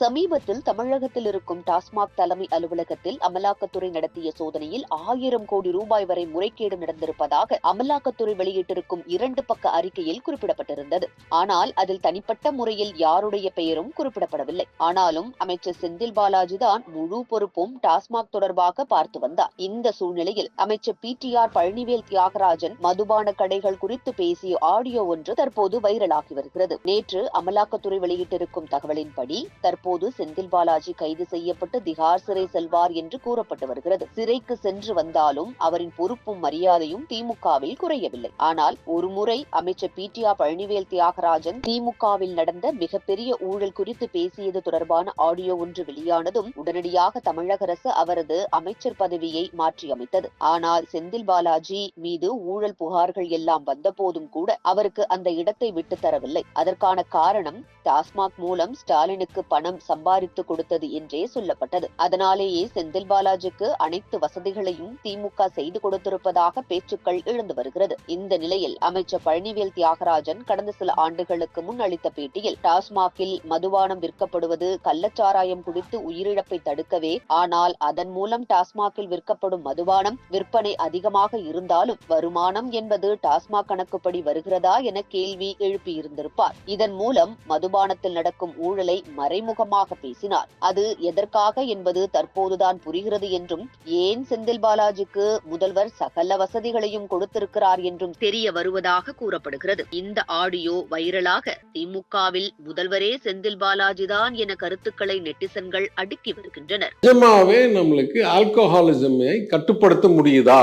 சமீபத்தில் தமிழகத்தில் இருக்கும் டாஸ்மாக் தலைமை அலுவலகத்தில் அமலாக்கத்துறை நடத்திய சோதனையில் 1000 கோடி ரூபாய் வரை முறைகேடு நடந்திருப்பதாக அமலாக்கத்துறை வெளியிட்டிருக்கும் 2 பக்க அறிக்கையில் குறிப்பிடப்பட்டிருந்தது. ஆனால் அதில் தனிப்பட்ட முறையில் யாருடைய பெயரும் குறிப்பிடப்படவில்லை. ஆனாலும் அமைச்சர் செந்தில் பாலாஜி தான் முழு பொறுப்பும் டாஸ்மாக் தொடர்பாக பார்த்து வந்தார். இந்த சூழ்நிலையில் அமைச்சர் PTR பழனிவேல் தியாகராஜன் மதுபான கடைகள் குறித்து பேசிய ஆடியோ ஒன்று தற்போது வைரலாகி வருகிறது. நேற்று அமலாக்கத்துறை வெளியிட்டிருக்கும் தகவலின்படி தற்போது செந்தில் பாலாஜி கைது செய்யப்பட்டு திகார் சிறை செல்வார் என்று கூறப்பட்டு வருகிறது. சிறைக்கு சென்று வந்தாலும் அவரின் பொறுப்பும் மரியாதையும் திமுகவில் குறையவில்லை. ஆனால் ஒருமுறை அமைச்சர் PTR பழனிவேல் தியாகராஜன் திமுகவில் நடந்த மிகப்பெரிய ஊழல் குறித்து பேசியது தொடர்பான ஆடியோ ஒன்று வெளியானதும் உடனடியாக தமிழக அரசு அவரது அமைச்சர் பதவியை மாற்றியமைத்தது. ஆனால் செந்தில் பாலாஜி மீது ஊழல் புகார்கள் எல்லாம் வந்த போதும் கூட அவருக்கு அந்த இடத்தை விட்டு தரவில்லை. அதற்கான காரணம் டாஸ்மாக் மூலம் ஸ்டாலினுக்கு பணம் சம்பாதித்து கொடுத்தது என்றே சொல்லப்பட்டது. அதனாலேயே செந்தில் பாலாஜிக்கு அனைத்து வசதிகளையும் திமுக செய்து கொடுத்திருப்பதாக பேச்சுக்கள் எழுந்து வருகிறது. இந்த நிலையில் அமைச்சர் பழனிவேல் தியாகராஜன் கடந்த சில ஆண்டுகளுக்கு முன் அளித்த பேட்டியில் டாஸ்மாகில் மதுபானம் விற்கப்படுவது கள்ளச்சாராயம் குடித்து உயிரிழப்பை தடுக்கவே, ஆனால் அதன் மூலம் டாஸ்மாகில் விற்கப்படும் மதுபானம் விற்பனை அதிகமாக இருந்தாலும் வருமானம் என்பது டாஸ்மாக் கணக்குப்படி வருகிறதா என கேள்வி எழுப்பியிருந்திருப்பார். இதன் மூலம் மதுபானத்தில் நடக்கும் ஊழலை மறைமுகமாக பேசினார். அது எதற்காக என்பது தற்போதுதான் புரிகிறது என்றும், ஏன் செந்தில் பாலாஜிக்கு முதல்வர் சகல வசதிகளையும் கொடுத்திருக்கிறார் என்றும் தெரிய வருவதாக கூறப்படுகிறது. இந்த ஆடியோ வைரலாக திமுகவில் முதல்வரே செந்தில் பாலாஜி தான் என கருத்துக்களை நெட்டிசன்கள் அடுக்கி வருகின்றனர். நிஜமாவே நம்மளுக்கு ஆல்கஹாலிசமை கட்டுப்படுத்த முடியுதா?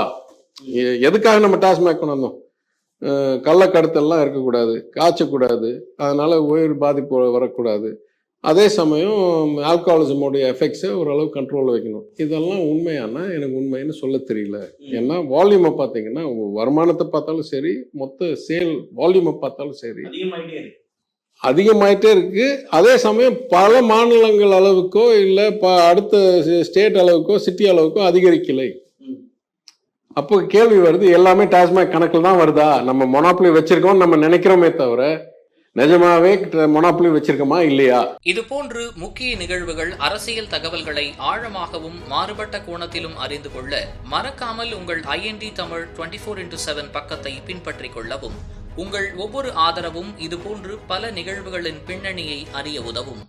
எதுக்காக நம்ம டாஸ்மாக் கொண்டு வந்தோம்? கள்ளக்கடத்தெல்லாம் இருக்கக்கூடாது, காய்ச்சக்கூடாது, அதனால உயிர் பாதிப்பு வரக்கூடாது. அதே சமயம் ஆல்கஹாலிசமோடைய எஃபெக்ட்ஸை ஓரளவு கண்ட்ரோலில் வைக்கணும். இதெல்லாம் உண்மையானா எனக்கு உண்மைன்னு சொல்ல தெரியல. ஏன்னா வால்யூமை பார்த்தீங்கன்னா வருமானத்தை பார்த்தாலும் சரி, மொத்த சேல் வால்யூமை பார்த்தாலும் சரி அதிகமாயிட்டே இருக்கு. அதே சமயம் பல மாநிலங்கள் அளவுக்கோ இல்லை அடுத்த ஸ்டேட் அளவுக்கோ சிட்டி அளவுக்கோ அதிகரிக்கலை. அப்போ கேள்வி வருது, எல்லாமே டாஸ்மாக் கணக்கில் தான் வருதா? நம்ம மொனாப்புலி வச்சிருக்கோம் நம்ம நினைக்கிறோமே தவிர நிஜமாவே மொனாப்புலி வச்சிருக்கோமா இல்லையா? இது போன்று முக்கிய நிகழ்வுகள், அரசியல் தகவல்களை ஆழமாகவும் மாறுபட்ட கோணத்திலும் அறிந்து கொள்ள மறக்காமல் உங்கள் IND தமிழ் 24x7 பக்கத்தை பின்பற்றிக் கொள்ளவும். உங்கள் ஒவ்வொரு ஆதரவும் இதுபோன்று பல நிகழ்வுகளின் பின்னணியை அறிய உதவும்.